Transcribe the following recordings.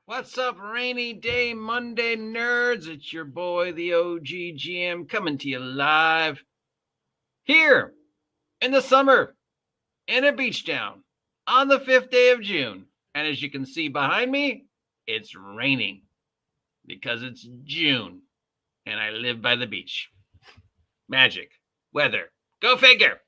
What's up, rainy day Monday nerds? It's your boy, the OG GM, coming to you live here in the summer in a beach town on the 5th day of June. And as you can see behind me, it's raining because it's June and I live by the beach. Magic, weather, go figure.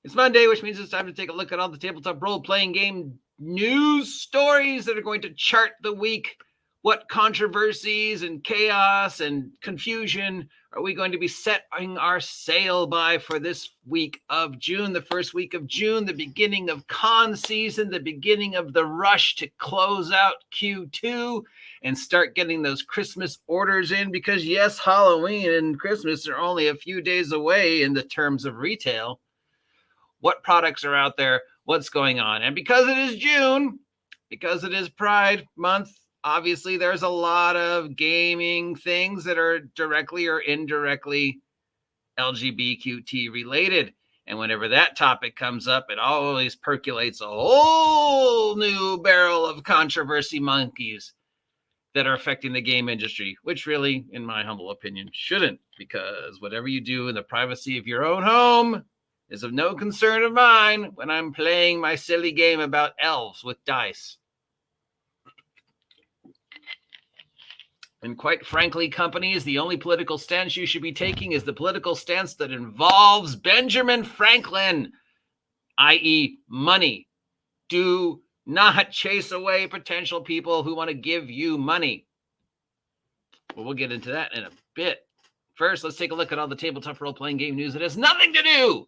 It's Monday, which means it's time to take a look at all the tabletop role-playing game news stories that are going to chart the week. What controversies and chaos and confusion are we going to be setting our sail by for this week of June, the first week of June, the beginning of con season, the beginning of the rush to close out Q2 and start getting those Christmas orders in? Because yes, Halloween and Christmas are only a few days away in the terms of retail. What products are out there? What's going on? And because it is June, because it is Pride Month, obviously there's a lot of gaming things that are directly or indirectly LGBTQ related. And whenever that topic comes up, it always percolates a whole new barrel of controversy monkeys that are affecting the game industry, which really, in my humble opinion, shouldn't, because whatever you do in the privacy of your own home is of no concern of mine when I'm playing my silly game about elves with dice. And quite frankly, companies, the only political stance you should be taking is the political stance that involves Benjamin Franklin, i.e. money. Do not chase away potential people who want to give you money. Well, we'll get into that in a bit. First, let's take a look at all the tabletop role-playing game news that has nothing to do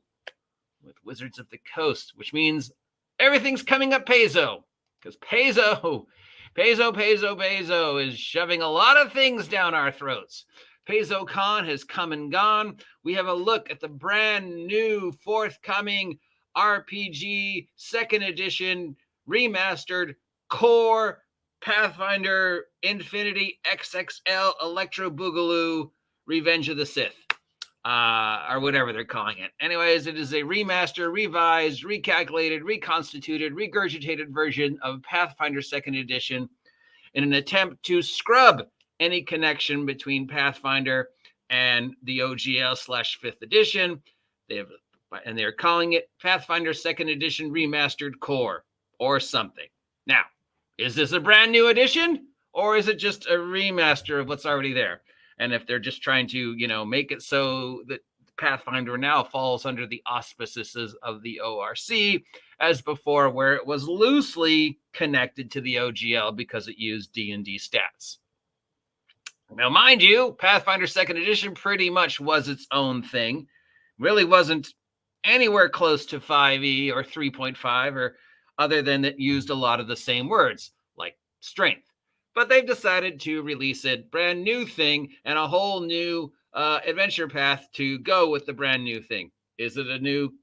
with Wizards of the Coast, which means everything's coming up Paizo, because Paizo is shoving a lot of things down our throats. Paizo Con has come and gone. We have a look at the brand new forthcoming RPG 2nd edition remastered core Pathfinder Infinity XXL Electro Boogaloo Revenge of the Sith. Or whatever they're calling it. Anyways, it is a remaster, revised, recalculated, reconstituted, regurgitated version of Pathfinder 2nd Edition in an attempt to scrub any connection between Pathfinder and the OGL/5th edition. They're calling it Pathfinder 2nd Edition Remastered Core or something. Now, is this a brand new edition or is it just a remaster of what's already there? And if they're just trying to, make it so that Pathfinder now falls under the auspices of the ORC as before, where it was loosely connected to the OGL because it used D&D stats. Now, mind you, Pathfinder 2nd Edition pretty much was its own thing. Really wasn't anywhere close to 5e or 3.5 or other than it used a lot of the same words like strength. But they've decided to release a brand new thing and a whole new adventure path to go with the brand new thing. Is it a new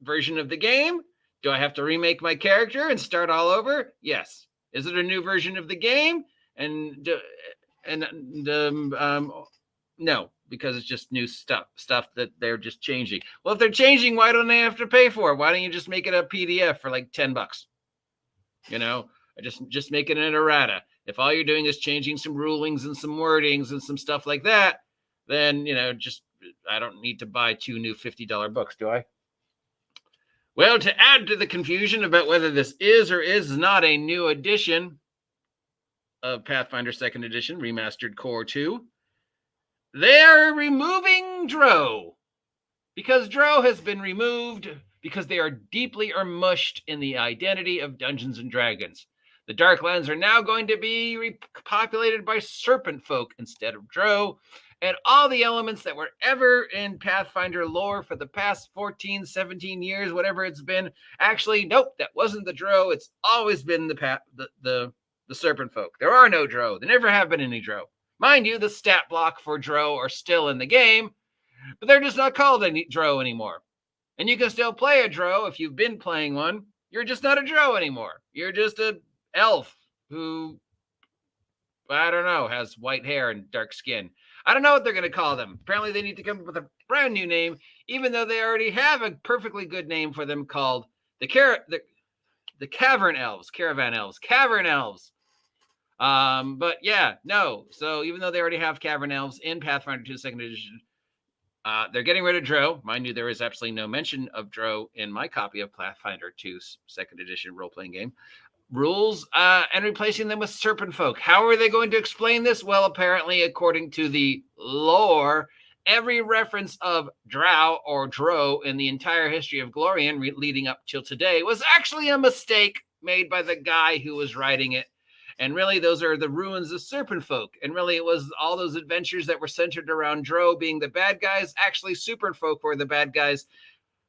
version of the game? Do I have to remake my character and start all over? Yes. Is it a new version of the game? No, because it's just new stuff that they're just changing. Well, if they're changing, why don't they have to pay for it? Why don't you just make it a PDF for like $10? Just make it an errata. If all you're doing is changing some rulings and some wordings and some stuff like that, then, I don't need to buy 2 new $50 books, do I? Well, to add to the confusion about whether this is or is not a new edition of Pathfinder 2nd Edition Remastered Core 2, they're removing Drow. Because Drow has been removed because they are deeply immersed in the identity of Dungeons & Dragons. The Darklands are now going to be repopulated by serpent folk instead of Drow, and all the elements that were ever in Pathfinder lore for the past 14, 17 years, whatever it's been, actually, nope, that wasn't the Drow. It's always been the serpent folk. There are no Drow. There never have been any Drow. Mind you, the stat block for Drow are still in the game, but they're just not called any Drow anymore. And you can still play a Drow if you've been playing one. You're just not a Drow anymore. You're just a elf who, I don't know, has white hair and dark skin. I don't know what they're going to call them. Apparently they need to come up with a brand new name, even though they already have a perfectly good name for them called the Cavern Elves. Caravan Elves. Cavern Elves. But yeah, no. So even though they already have Cavern Elves in Pathfinder 2 Second Edition, they're getting rid of Drow. Mind you, there is absolutely no mention of Drow in my copy of Pathfinder 2 Second Edition role-playing game rules, and replacing them with Serpent Folk. How are they going to explain this? Well, apparently, according to the lore, every reference of Drow or Drow in the entire history of Glorian leading up till today was actually a mistake made by the guy who was writing it. And really, those are the ruins of Serpent Folk. And really, it was all those adventures that were centered around Drow being the bad guys. Actually, Serpent Folk were the bad guys.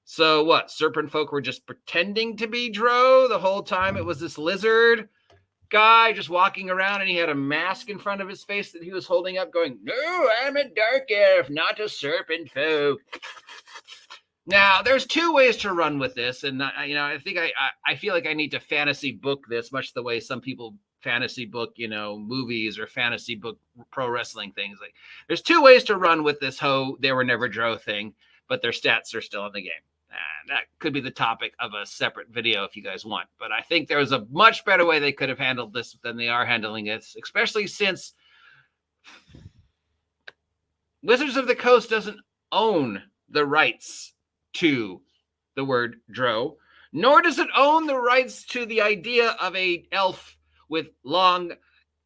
So what? Serpent Folk were just pretending to be Drow the whole time. It was this lizard guy just walking around, and he had a mask in front of his face that he was holding up going, "No, I'm a dark elf, not a Serpent Folk." Now, there's two ways to run with this. And, I think I feel like I need to fantasy book this, much the way some people fantasy book, movies or fantasy book pro wrestling things. Like, there's two ways to run with this they were never Drow thing, but their stats are still in the game. And that could be the topic of a separate video if you guys want. But I think there's a much better way they could have handled this than they are handling it, especially since Wizards of the Coast doesn't own the rights to the word Drow, nor does it own the rights to the idea of a elf with long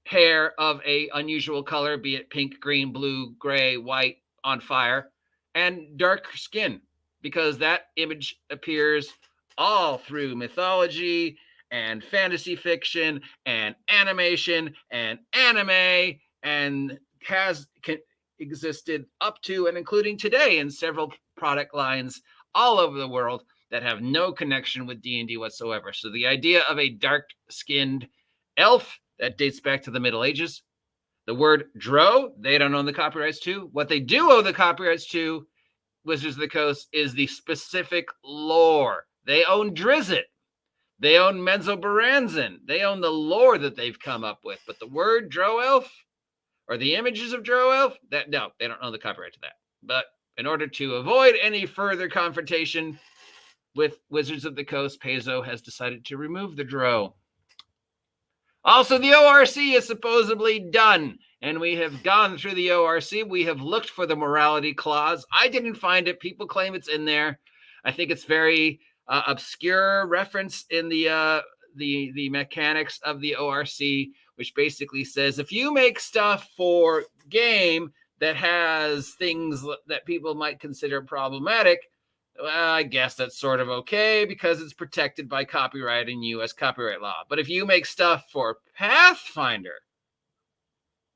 hair of a unusual color, be it pink, green, blue, gray, white, on fire, and dark skin, because that image appears all through mythology and fantasy fiction and animation and anime, and has existed up to and including today in several product lines all over the world that have no connection with D&D whatsoever. So the idea of a dark-skinned elf, that dates back to the Middle Ages. The word Drow, they don't own the copyrights to. What they do own the copyrights to, Wizards of the Coast, is the specific lore. They own Drizzt. They own Menzoberranzan. They own the lore that they've come up with. But the word Drow elf, or the images of Drow elf, no, they don't own the copyright to that. But in order to avoid any further confrontation with Wizards of the Coast, Paizo has decided to remove the Drow. Also, the ORC is supposedly done, and we have gone through the ORC. We have looked for the morality clause. I didn't find it. People claim it's in there. I think it's very obscure reference in the mechanics of the ORC, which basically says if you make stuff for game that has things that people might consider problematic, well, I guess that's sort of okay because it's protected by copyright and U.S. copyright law. But if you make stuff for Pathfinder,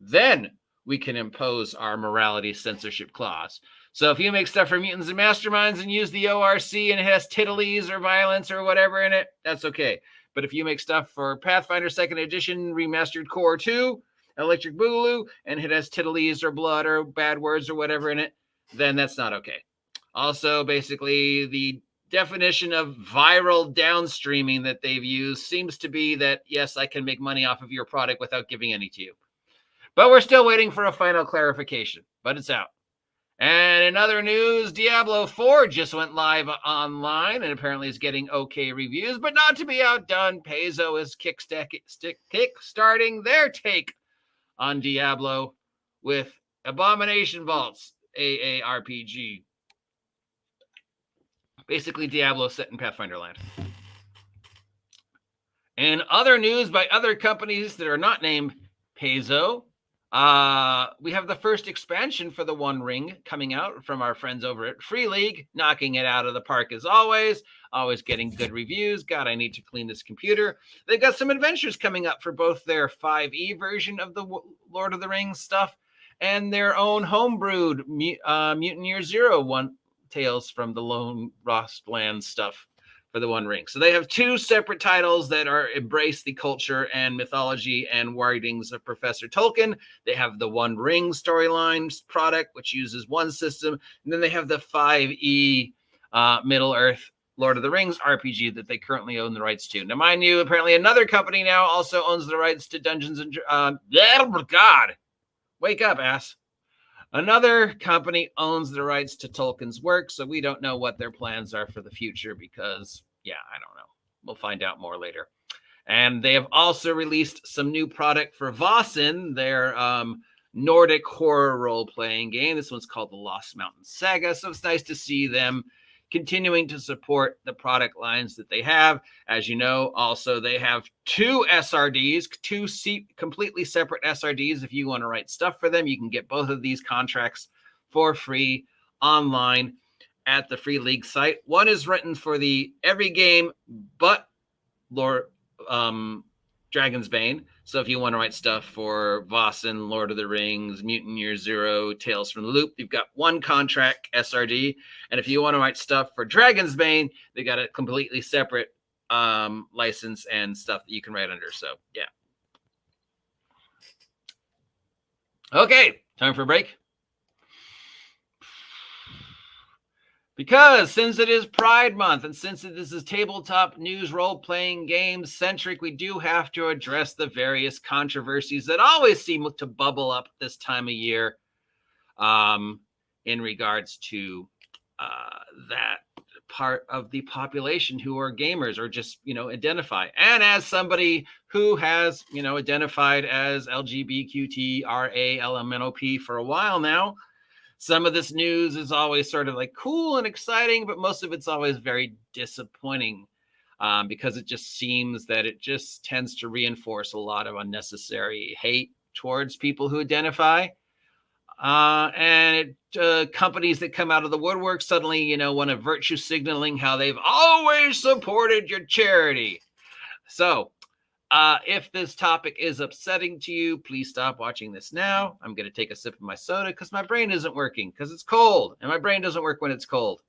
then we can impose our morality censorship clause. So if you make stuff for Mutants and Masterminds and use the ORC and it has titties or violence or whatever in it, that's okay. But if you make stuff for Pathfinder 2nd Edition, Remastered Core 2, Electric Boogaloo, and it has titties or blood or bad words or whatever in it, then that's not okay. Also, basically, the definition of viral downstreaming that they've used seems to be that, yes, I can make money off of your product without giving any to you. But we're still waiting for a final clarification, but it's out. And in other news, Diablo 4 just went live online and apparently is getting okay reviews, but not to be outdone, Paizo is kickstarting their take on Diablo with Abomination Vaults, AARPG. Basically, Diablo set in Pathfinder land. And other news by other companies that are not named Paizo, we have the first expansion for the One Ring coming out from our friends over at Free League, knocking it out of the park as always getting good reviews. God, I need to clean this computer. They've got some adventures coming up for both their 5e version of the Lord of the Rings stuff and their own homebrewed Mutant Year Zero one Tales from the Lone Lost Land stuff for the One Ring. So they have two separate titles that embrace the culture and mythology and writings of Professor Tolkien. They have the One Ring storyline product, which uses one system. And then they have the 5e Middle Earth Lord of the Rings RPG that they currently own the rights to. Now, mind you, apparently another company now also owns the rights to Dungeons and God, wake up, ass. Another company owns the rights to Tolkien's work, so we don't know what their plans are for the future because, yeah, I don't know. We'll find out more later. And they have also released some new product for Vossen, their Nordic horror role-playing game. This one's called the Lost Mountain Saga. So it's nice to see them continuing to support the product lines that they have. As you know, also they have 2 SRDs, 2 completely separate SRDs. If you want to write stuff for them, you can get both of these contracts for free online at the Free League site. One is written for the every game but Dragon's Bane. So if you want to write stuff for Vossen, Lord of the Rings, Mutant Year Zero, Tales from the Loop, you've got one contract SRD. And if you want to write stuff for Dragon's Bane, they got a completely separate license and stuff that you can write under. So yeah. Okay, time for a break. Because since it is Pride Month and since this is tabletop news role-playing games centric, we do have to address the various controversies that always seem to bubble up this time of year in regards to that part of the population who are gamers or just, identify. And as somebody who has, identified as LGBTQTRALMNOP for a while now, some of this news is always sort of like cool and exciting, but most of it's always very disappointing because it just seems that it just tends to reinforce a lot of unnecessary hate towards people who identify. And companies that come out of the woodwork suddenly, want to virtue signaling how they've always supported your charity. So if this topic is upsetting to you, please stop watching this now. I'm going to take a sip of my soda because my brain isn't working because it's cold, and my brain doesn't work when it's cold.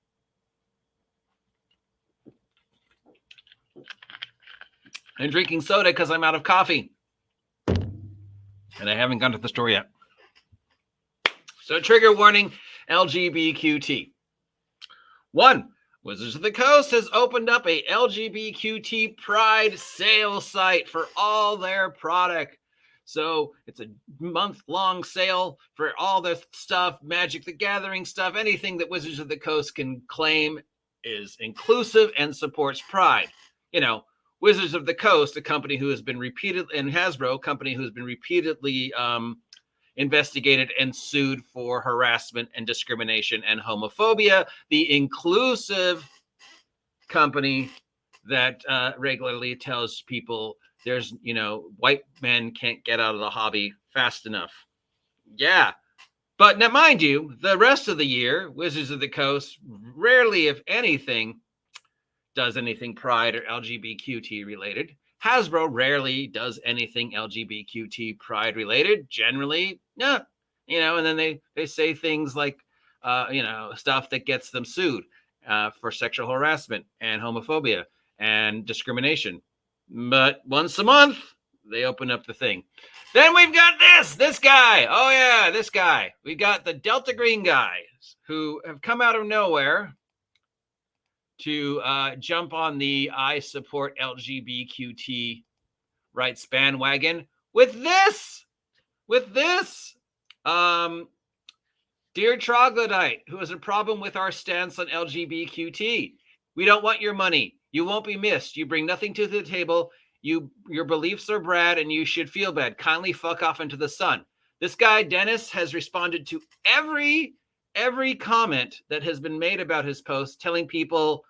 I'm drinking soda because I'm out of coffee, and I haven't gone to the store yet. So trigger warning, LGBTQT. 1. Wizards of the Coast has opened up a LGBTQT Pride sale site for all their product. So it's a month-long sale for all their stuff, Magic the Gathering stuff, anything that Wizards of the Coast can claim is inclusive and supports Pride. Wizards of the Coast, a company who has been repeatedly, and Hasbro, a company who has been repeatedly investigated and sued for harassment and discrimination and homophobia. The inclusive company that regularly tells people there's, white men can't get out of the hobby fast enough. Yeah. But now, mind you, the rest of the year, Wizards of the Coast rarely, if anything, does anything Pride or LGBTQT related. Hasbro rarely does anything LGBTQT Pride related. Generally, no, and then they say things like, stuff that gets them sued for sexual harassment and homophobia and discrimination. But once a month, they open up the thing. Then we've got this guy. Oh yeah, this guy. We got the Delta Green guys who have come out of nowhere to jump on the I support LGBTQT rights bandwagon with this. Dear Troglodyte, who has a problem with our stance on LGBTQT. We don't want your money. You won't be missed. You bring nothing to the table. Your beliefs are bad and you should feel bad. Kindly fuck off into the sun. This guy, Dennis, has responded to every comment that has been made about his post, telling people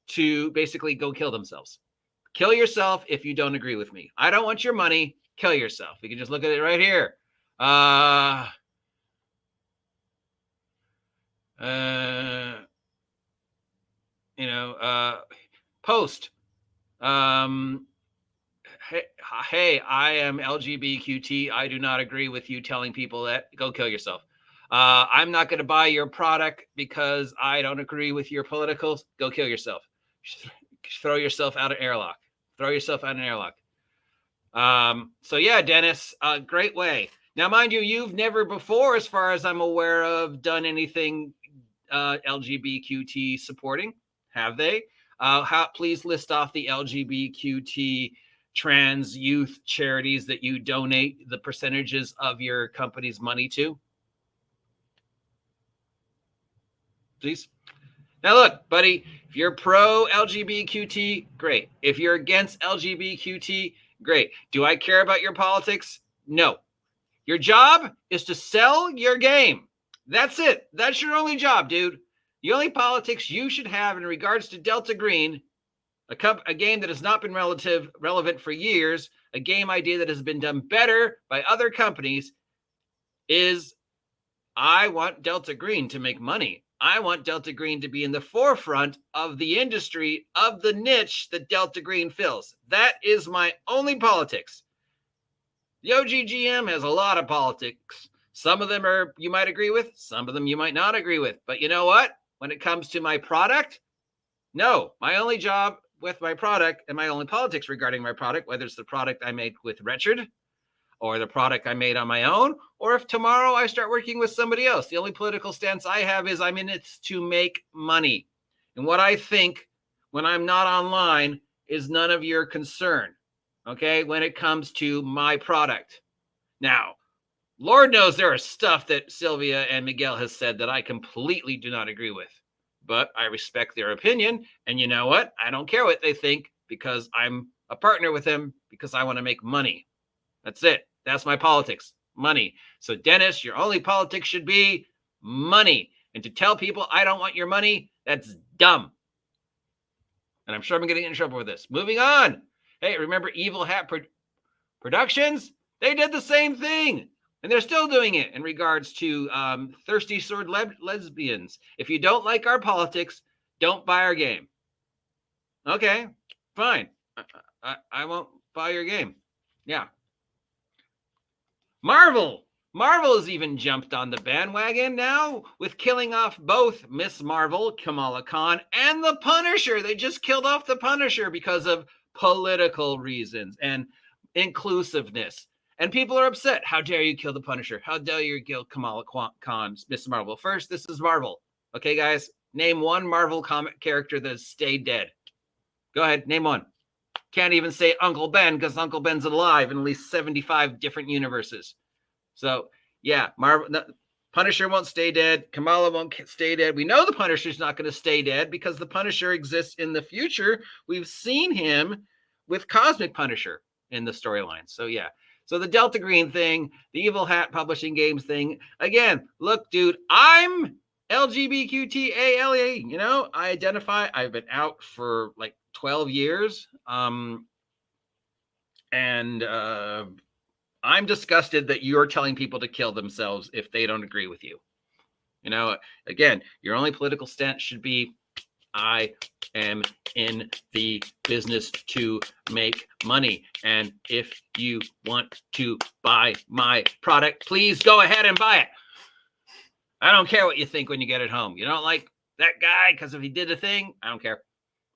to basically go kill themselves. Kill yourself if you don't agree with me. I don't want your money. Kill yourself. You can just look at it right here. Post. Hey, I am LGBTQT. I do not agree with you telling people that. Go kill yourself. I'm not going to buy your product because I don't agree with your politicals. Go kill yourself. Throw yourself out of airlock. So yeah, Dennis, great way. Now, mind you, you've never before, as far as I'm aware of, done anything LGBTQT supporting, have they? Please list off the LGBTQT trans youth charities that you donate the percentages of your company's money to. Please. Now look, buddy, if you're pro LGBTQT, great. If you're against LGBTQT, great. Do I care about your politics? No. Your job is to sell your game. That's it. That's your only job, dude. The only politics you should have in regards to Delta Green, a game that has not been relevant for years, a game idea that has been done better by other companies, is I want Delta Green to make money. I want Delta Green to be in the forefront of the industry, of the niche that Delta Green fills. That is my only politics. The OGGM has a lot of politics. Some of them you might agree with, some of them you might not agree with. But you know what? When it comes to my product, no, my only job with my product and my only politics regarding my product, whether it's the product I made with WRETCHED or the product I made on my own, or if tomorrow I start working with somebody else, the only political stance I have is I'm in it to make money. And what I think when I'm not online is none of your concern, okay, when it comes to my product. Now, Lord knows there is stuff that Sylvia and Miguel has said that I completely do not agree with, but I respect their opinion. And you know what? I don't care what they think because I'm a partner with them because I want to make money. That's it. That's my politics, money. So Dennis, your only politics should be money. And to tell people I don't want your money, that's dumb. And I'm sure I'm going to get in trouble with this. Moving on. Hey, remember Evil Hat Productions? They did the same thing. And they're still doing it in regards to Thirsty Sword Lesbians. If you don't like our don't buy our game. Okay, fine. I won't buy your game. Yeah. Marvel has even jumped on the bandwagon now with killing off both Miss Marvel, Kamala Khan, and the Punisher. They just killed off the Punisher because of political reasons and inclusiveness. And people are upset. How dare you kill the Punisher? How dare you kill Kamala Khan, Miss Marvel? First, this is Marvel. Okay, guys? Name one Marvel comic character that has stayed dead. Go ahead, name one. Can't even say Uncle Ben because Uncle Ben's alive in at least 75 different universes. So, yeah, Punisher won't stay dead. Kamala won't stay dead. We know the Punisher's not going to stay dead because the Punisher exists in the future. We've seen him with Cosmic Punisher in the storyline. So, yeah. So the Delta Green thing, the Evil Hat Publishing Games thing. Again, look, dude, I'm LGBTQIA. You know, I identify. I've been out for like 12 years. And I'm disgusted that you're telling people to kill themselves if they don't agree with you. You know, again, your only political stance should be, I am in the business to make money. And if you want to buy my product, please go ahead and buy it. I don't care what you think when you get it home. You don't like that guy because if he did a thing, I don't care.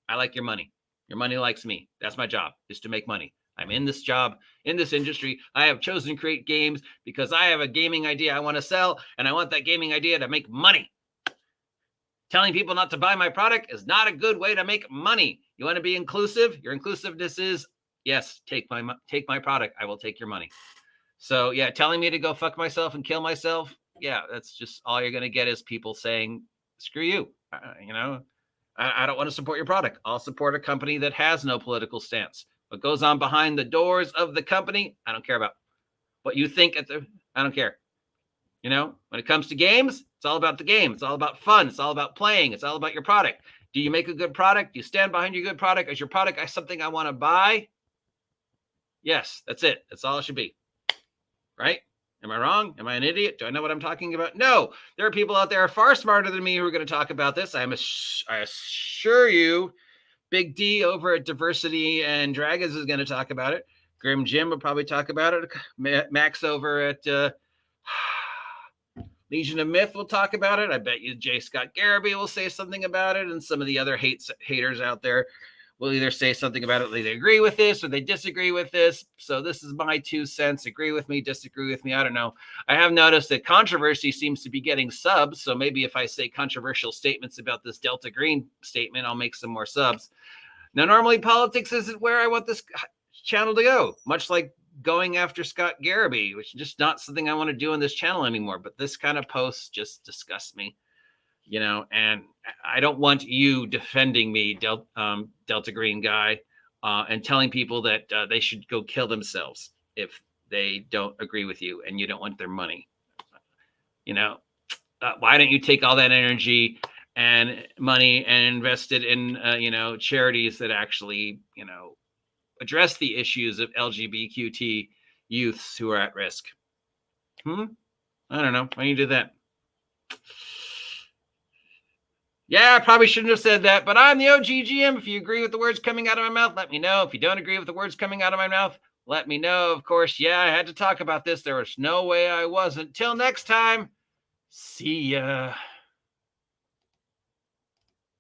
I like your money. Your money likes me. That's my job, is to make money. I'm in this job, in this industry. I have chosen to create games because I have a gaming idea I want to sell, and I want that gaming idea to make money. Telling people not to buy my product is not a good way to make money. You want to be inclusive? Your inclusiveness is, yes, take my product. I will take your money. So, yeah, telling me to go fuck myself and kill myself, yeah, that's just all you're going to get is people saying, screw you. You know, I don't want to support your product. I'll support a company that has no political stance. What goes on behind the doors of the company, I don't care about. What you think I don't care. You know, when it comes to games, it's all about the game. It's all about fun. It's all about playing. It's all about your product. Do you make a good product? Do you stand behind your good product? Is your product something I want to buy? Yes, that's it. That's all it should be. Right? Am I wrong? Am I an idiot? Do I know what I'm talking about? No. There are people out there far smarter than me who are going to talk about this. I assure you, Big D over at Diversity and Dragons is going to talk about it. Grim Jim will probably talk about it. Max over at Legion of Myth will talk about it. I bet you J. Scott Garrity will say something about it. And some of the other haters out there will either say something about it, they agree with this or they disagree with this. So this is my 2 cents. Agree with me, disagree with me. I don't know. I have noticed that controversy seems to be getting subs. So maybe if I say controversial statements about this Delta Green statement, I'll make some more subs. Now, normally politics isn't where I want this channel to go, much like going after Scott Garrity, which is just not something I want to do on this channel anymore. But this kind of post just disgusts me. you know, and I don't want you defending me, Delta Green guy, and telling people that they should go kill themselves if they don't agree with you and you don't want their money. You know, why don't you take all that energy and money and invest it in, you know, charities that actually, you know, address the issues of LGBTQ youths who are at risk? I don't know. Why don't you do that? Yeah, I probably shouldn't have said that, but I'm the OG GM. If you agree with the words coming out of my mouth, let me know. If you don't agree with the words coming out of my mouth, let me know. Of course, yeah, I had to talk about this. There was no way I wasn't. Till next time, see ya.